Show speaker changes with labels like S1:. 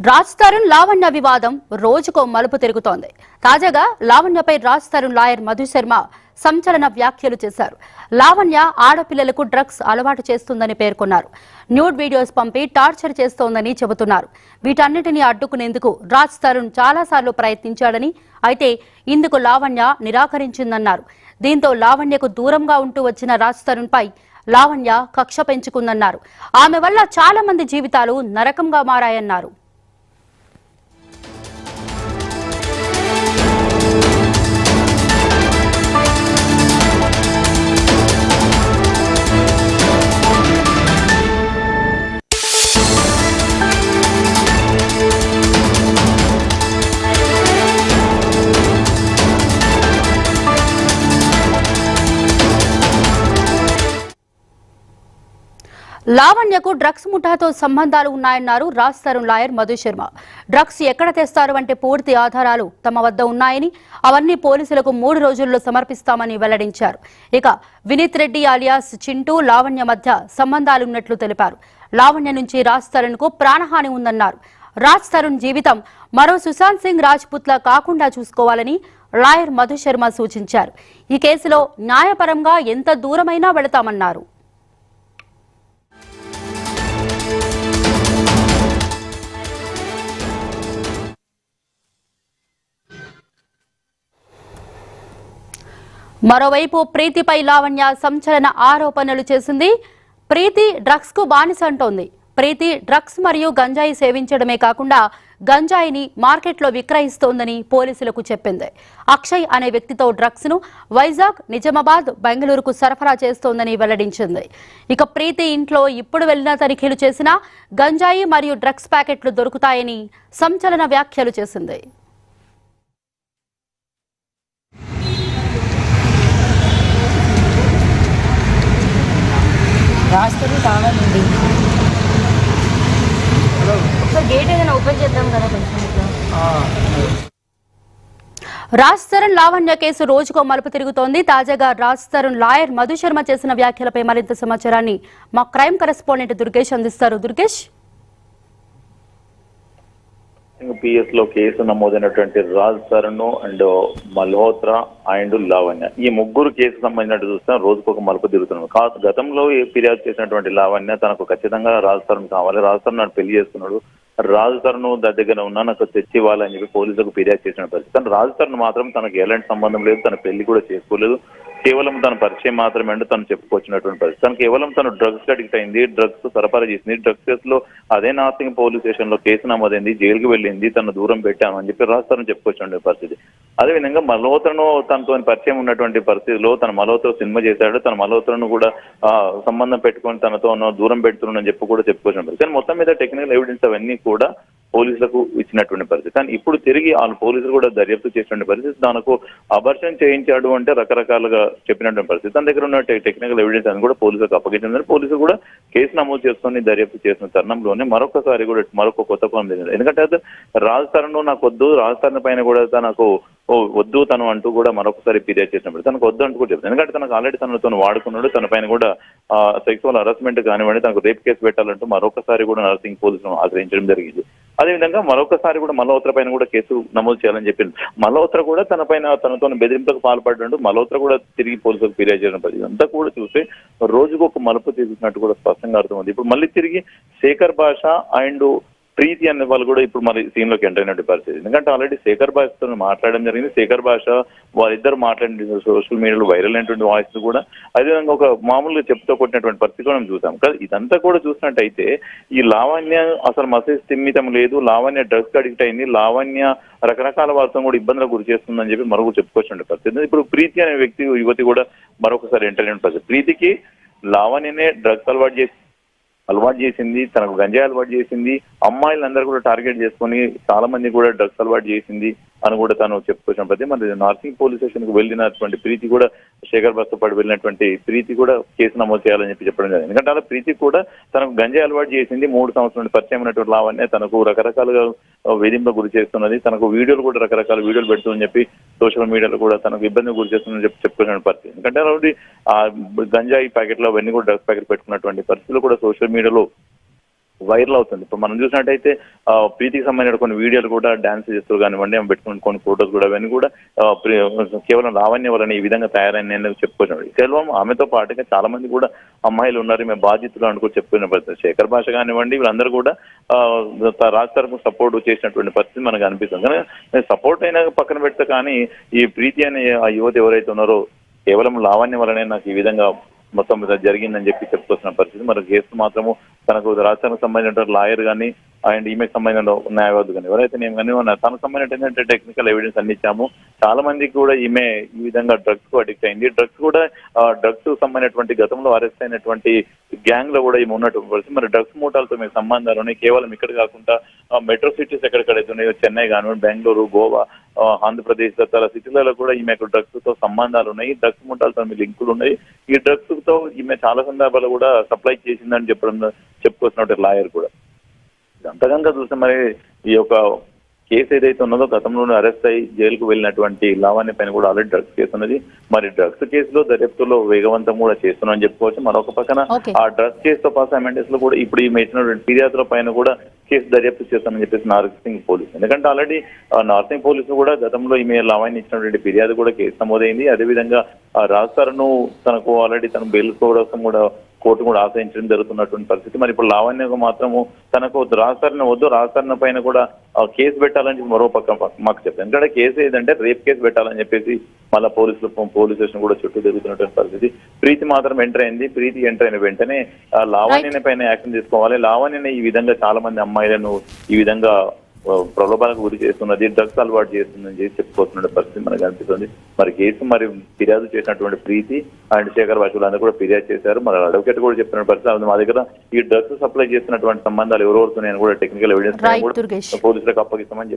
S1: రాజ్ తరుణ్ లావణ్య వివాదం రోజుకో మలుపు తిరుగుతోంది. తాజాగా లావణ్యపై రాజ్ తరుణ్ లాయర్ మధు శర్మ సంచలన వ్యాఖ్యలు చేశారు. లావణ్య ఆడపిల్లలకు డ్రగ్స్ అలవాటు చేస్తుందని పేర్కొన్నారు. న్యూడ్ వీడియోస్ పంపి టార్చర్ చేస్తోందని చెబుతున్నారు. వీటన్నిటిని అడ్డుకునేందుకు రాజ్ తరుణ్ చాలాసార్లు ప్రయత్నించాడని, అయితే ఇందుకు లావణ్య నిరాకరించిందన్నారు. దీంతో లావణ్యకు దూరంగా ఉంటూ వచ్చిన రాజ్ తరుణ్ పై లావణ్య కక్ష పెంచుకుందన్నారు. ఆమె వల్ల చాలా మంది జీవితాలు నరకంగా మారాయన్నారు. లావణ్యకు డ్రగ్స్ ముఠాతో సంబంధాలు ఉన్నాయన్నారు రాజ్ తరుణ్ లాయర్ మధు శర్మ. డ్రగ్స్ ఎక్కడ తెస్తారు అంటే పూర్తి ఆధారాలు తమ వద్ద ఉన్నాయని, అవన్నీ పోలీసులకు 3 రోజుల్లో సమర్పిస్తామని వెల్లడించారు. ఇక వినీత్ రెడ్డి ఆలియాస్ చింటూ లావణ్య మధ్య సంబంధాలున్నట్లు తెలిపారు. లావణ్య నుంచి రాజ్ తరుణ్ కు ప్రాణహాని ఉందన్నారు. రాజ్ తరుణ్ జీవితం మరో సుశాంత్ సింగ్ రాజ్పుత్లా కాకుండా చూసుకోవాలని లాయర్ మధు శర్మ సూచించారు. ఈ కేసులో న్యాయపరంగా ఎంత దూరమైనా వెళతామన్నారు. మరోవైపు ప్రీతిపై లావణ్య సంచలన ఆరోపణలు చేసింది. ప్రీతి డ్రగ్స్ కు బానిస అంటోంది. ప్రీతి డ్రగ్స్ మరియు గంజాయి సేవించడమే కాకుండా గంజాయిని మార్కెట్లో విక్రయిస్తోందని పోలీసులకు చెప్పింది. అక్షయ్ అనే వ్యక్తితో డ్రగ్స్ ను వైజాగ్, నిజామాబాద్, బెంగళూరుకు సరఫరా చేస్తోందని వెల్లడించింది. ఇక ప్రీతి ఇంట్లో ఇప్పుడు వెళ్లిన తనిఖీలు చేసినా గంజాయి మరియు డ్రగ్స్ ప్యాకెట్లు దొరుకుతాయని సంచలన వ్యాఖ్యలు చేసింది.
S2: రాస్తారు కావాలండి. ఒకసారి గేట్ ఏదైనా ఓపెన్ చేద్దాం కదా కొంచెం.
S1: రాజ్ తరుణ్ లావణ్య కేసు రోజుకో మలుపు తిరుగుతోంది. తాజాగా రాజ్ తరుణ్ లాయర్ మధు శర్మ చేసిన వ్యాఖ్యలపై మరింత సమాచారాన్ని మా క్రైమ్ కరెస్పాండెంట్ దుర్గేష్ అందిస్తారు. దుర్గేష్,
S3: పిఎస్ లో కేసు నమోదైనటువంటి రాజ్ తరుణ్ అండ్ మల్హోత్రా అండ్ లావణ్య, ఈ ముగ్గురు కేసు సంబంధించినట్టు చూస్తే రోజుకొక మలుపు తిరుగుతున్నాడు. గతంలో ఫిర్యాదు చేసినటువంటి లావణ్య తనకు ఖచ్చితంగా రాజ్ తరుణ్ కావాలి, రాజ్ తరుణ్ నాకు పెళ్లి చేసుకున్నాడు, రాజ్ తరుణ్ దగ్గర ఉన్నా నాకు తెచ్చి ఇవ్వాలని చెప్పి పోలీసులకు ఫిర్యాదు చేసిన పరిస్థితి. కానీ రాజ్ తరుణ్ మాత్రం తనకు ఎలాంటి సంబంధం లేదు, తన పెళ్లి కూడా చేసుకోలేదు, కేవలం తన పరిచయం మాత్రమే అంటే తను చెప్పుకొచ్చినటువంటి పరిస్థితి. తను కేవలం తను డ్రగ్స్ అడిక్ట్ అయింది, డ్రగ్స్ సరఫరా చేసింది, డ్రగ్స్ కేసులో అదే నార్సింగ్ పోలీస్ స్టేషన్ లో కేసు నమోదైంది, జైలుకి వెళ్ళింది, తను దూరం పెట్టామని చెప్పి రాజ్ తరుణ్ చెప్పుకొచ్చిన పరిస్థితి. అదేవిధంగా మల్హోత్రను తనతో పరిచయం ఉన్నటువంటి పరిస్థితిలో తన మల్హోత్ర సినిమా చేశాడు, తన మల్హోత్రను కూడా సంబంధం పెట్టుకొని తనతో దూరం పెడుతున్నాడని చెప్పి కూడా చెప్పుకొచ్చిన పరిస్థితి. కానీ మొత్తం మీద టెక్నికల్ ఎవిడెన్స్ అవన్నీ కూడా పోలీసులకు ఇచ్చినటువంటి పరిస్థితి. కానీ ఇప్పుడు తిరిగి వాళ్ళు పోలీసులు కూడా దర్యాప్తు చేసినటువంటి పరిస్థితి. తనకు అబర్షన్ చేయించాడు అంటే రకరకాలుగా చెప్పినటువంటి పరిస్థితి. తన దగ్గర ఉన్న టెక్నికల్ ఎవిడెన్స్ అని కూడా పోలీసులకు అప్పగించిందని పోలీసులు కూడా కేసు నమోదు చేసుకొని దర్యాప్తు చేసిన తరుణంలోనే మరొకసారి కూడా మరొక కొత్త కోణం జరిగింది. ఎందుకంటే అది రాజ్ తరుణ్ నాకు వద్దు, రాజ్ తరుణ్ పైన కూడా తనకు వద్దు తను అంటూ కూడా మరొకసారి ఫిర్యాదు చేసినప్పుడు తనకు వద్దు అంటూ కూడా చెప్తాను. ఎందుకంటే తనకు ఆల్రెడీ తనతో వాడుకున్నాడు, తన పైన కూడా సెక్సువల్ హరాస్మెంట్ కానివ్వండి, తనకు రేప్ కేసు పెట్టాలంటూ మరొకసారి కూడా నర్సింగ్ పోలీసులను ఆశ్రయించడం జరిగింది. అదేవిధంగా మరొకసారి కూడా మల్హోత్ర పైన కూడా కేసు నమోదు చేయాలని చెప్పింది. మల్హోత్ర కూడా తనతో బెదిరింపులకు పాల్పడ్డాడు, మల్హోత్ర కూడా తిరిగి పోలీసులకు ఫిర్యాదు చేయడం పరిస్థితి. అంతా కూడా చూస్తే రోజుకు ఒక మలుపు తీసుకున్నట్టు కూడా స్పష్టంగా అర్థమవుతుంది. ఇప్పుడు మళ్ళీ తిరిగి శేఖర్ భాష అండ్ ప్రీతి అనే వాళ్ళు కూడా ఇప్పుడు మరి సీన్ లోకి ఎంటర్ అయినటువంటి పరిస్థితి. ఎందుకంటే ఆల్రెడీ శేఖర్ భాషతో మాట్లాడడం జరిగింది. శేఖర్ భాష వారిద్దరు మాట్లాడిన సోషల్ మీడియాలో వైరల్ అయినటువంటి వాయిస్ కూడా అదేవిధంగా ఒక మామూలుగా చెప్తూ కొట్టినటువంటి పరిస్థితి కూడా మనం చూసాం. కానీ ఇదంతా కూడా చూసినట్టయితే ఈ లావణ్య అసలు మసేజ్ స్థిమితం లేదు, లావణ్య డ్రగ్స్ అడిక్ట్ అయింది, లావణ్య రకరకాల వారితో కూడా ఇబ్బందులకు గురి చేస్తుందని చెప్పి మరొక చెప్పుకోవచ్చు పరిస్థితి. ఇప్పుడు ప్రీతి అనే యువతి కూడా మరొకసారి ఎంటర్ అయిన పరిస్థితి. ప్రీతికి లావణ్యనే డ్రగ్స్ అలవాటు చేసింది, తనకు గంజాయి అలవాటు చేసింది, అమ్మాయిలందరూ కూడా టార్గెట్ చేసుకొని చాలా మంది కూడా డ్రగ్స్ అలవాటు చేసింది అని కూడా తను చెప్పుకొచ్చిన ప్రతి మరి నార్సింగ్ పోలీస్ స్టేషన్ కు వెళ్ళినటువంటి ప్రీతి కూడా శేఖర్ భాషతో పాటు వెళ్ళినటువంటి ప్రీతి కూడా కేసు నమోదు చేయాలని చెప్పి చెప్పడం జరిగింది. ఎందుకంటే అలా ప్రీతి కూడా తనకు గంజాయి అలవాటు చేసింది, 3 సంవత్సరాల నుండి పరిచయం ఉన్నటువంటి లావణ్య తనకు రకరకాలుగా వేధింపులకు గురి చేస్తున్నది, తనకు వీడియోలు కూడా రకరకాల వీడియోలు పెడుతుందని చెప్పి సోషల్ మీడియాలో కూడా తనకు ఇబ్బంది గురి చేస్తుందని చెప్పి చెప్పుకున్న పరిస్థితి. ఎందుకంటే అలాంటి ఆ గంజాయి ప్యాకెట్లో అవన్నీ కూడా డ్రగ్స్ ప్యాకెట్ పెట్టుకున్నటువంటి పరిస్థితులు కూడా సోషల్ మీడియాలో వైరల్ అవుతుంది. ఇప్పుడు మనం చూసినట్టయితే ప్రీతికి సంబంధించిన కొన్ని వీడియోలు కూడా డాన్స్ చేస్తూ కానివ్వండి, ఆమె పెట్టుకుని కొన్ని ఫోటోస్ కూడా అవన్నీ కూడా కేవలం లావణ్య వలన ఈ విధంగా తయారని నేను చెప్పుకున్నాడు. కేవలం ఆమెతో పాటుగా చాలా మంది కూడా అమ్మాయిలు ఉన్నారు, మేము బాధితులు అనుకో చెప్పుకునే పరిస్థితి. శేఖర్ భాష కానివ్వండి, వీళ్ళందరూ కూడా రాజ్ తరఫు సపోర్ట్ చేసినటువంటి పరిస్థితి మనకు అనిపిస్తుంది. కానీ సపోర్ట్ అయినా పక్కన పెడితే కానీ ఈ ప్రీతి అనే ఆ యువత ఎవరైతే ఉన్నారో కేవలం లావణ్య వలనే నాకు ఈ విధంగా మొత్తం జరిగిందని చెప్పి చెప్పుకొస్తున్న పరిస్థితి. మరి కేసు మాత్రము తనకు రాష్ట్రానికి సంబంధించిన లాయర్ కానీ అండ్ ఈమెకు సంబంధించిన న్యాయవాదులు కానీ ఎవరైతే నేను కానీ తనకు సంబంధించిన టెక్నికల్ ఎవిడెన్స్ అన్ని ఇచ్చాము. చాలా మందికి కూడా ఈమె ఈ విధంగా డ్రగ్స్ కు అడిక్ట్ అయింది. డ్రగ్స్ కూడా డ్రగ్స్ సంబంధించినటువంటి గతంలో అరెస్ట్ అయినటువంటి గ్యాంగ్ లో కూడా ఈమె ఉన్నటువంటి పరిస్థితి. మరి డ్రగ్స్ మూటాలతో మీకు సంబంధాలు ఉన్నాయి. కేవలం ఇక్కడ కాకుండా మెట్రో సిటీస్ ఎక్కడెక్కడైతే ఉన్నాయో చెన్నై కానివ్వండి, బెంగళూరు, గోవా, ఆంధ్రప్రదేశ్ తదితర సిటీలలో కూడా ఈమెకు డ్రగ్స్ తో సంబంధాలు ఉన్నాయి. డ్రగ్స్ మూటాలతో మీకు లింకులు ఉన్నాయి. ఈ డ్రగ్స్ తో ఈమె చాలా సందర్భాలు కూడా సప్లై చేసిందని చెప్పుకొస్తున్నట్టు లాయర్ కూడా. అంత కనుక చూస్తే మరి ఈ యొక్క కేసు ఏదైతే ఉన్నదో గతంలోనే అరెస్ట్ అయ్యి జైలుకు వెళ్ళినటువంటి లావణ్య పైన కూడా ఆల్రెడీ డ్రగ్స్ కేసు ఉన్నది. మరి డ్రగ్స్ కేసులో దర్యాప్తులో వేగవంతం కూడా చేస్తున్నామని చెప్పుకోవచ్చు. మరొక పక్కన ఆ డ్రగ్స్ కేసుతో పాటు అమెండెస్ లో కూడా ఇప్పుడు ఈమె ఇచ్చినటువంటి ఫిర్యాదుల పైన కూడా కేసు దర్యాప్తు చేస్తామని చెప్పేసి నార్సింగ్ పోలీసు. ఎందుకంటే ఆల్రెడీ నార్సింగ్ పోలీసులు కూడా గతంలో ఈమె లావణ్య ఇచ్చినటువంటి ఫిర్యాదు కూడా కేసు నమోదైంది. అదేవిధంగా రాజ్ తరుణ్ తనకు ఆల్రెడీ తన బెయిల్ కోసం కూడా కోర్టు కూడా ఆశ్రయించడం జరుగుతున్నటువంటి పరిస్థితి. మరి ఇప్పుడు లావణ్యకు మాత్రము తనకు రాజధాని వద్దు, రాజధాని పైన కూడా కేసు పెట్టాలని మరో పక్క మాకు చెప్పారు. ఎందుకంటే కేసు ఏదంటే రేప్ కేసు పెట్టాలని చెప్పేసి మళ్ళీ పోలీస్ స్టేషన్ కూడా చుట్టూ తిరుగుతున్నటువంటి పరిస్థితి. ప్రీతి మాత్రం ఎంటర్ అయింది. ప్రీతి ఎంటర్ అయిన వెంటనే లావణ్య పైన యాక్షన్ తీసుకోవాలి. లావణ్యని ఈ విధంగా చాలా మంది అమ్మాయిలను ఈ విధంగా ప్రలోభాలకు గురి చేస్తున్నది, డ్రగ్స్ అలవాటు చేస్తుందని చెప్పి చెప్పుకోతున్న పరిస్థితి మనకు అనిపిస్తుంది. మరి కేసు మరి ఫిర్యాదు చేసినటువంటి ప్రీతి అండ్ శేఖర్ భాష అందరూ కూడా ఫిర్యాదు చేశారు. మరి అడ్వకేట్ కూడా చెప్పిన పరిస్థితి మా దగ్గర ఈ డ్రగ్స్ సప్లై చేస్తున్నటువంటి సంబంధాలు ఎవరెవరితో నేను కూడా టెక్నికల్ ఎవిడెన్స్ పోలీసులకు అప్పగిస్తామని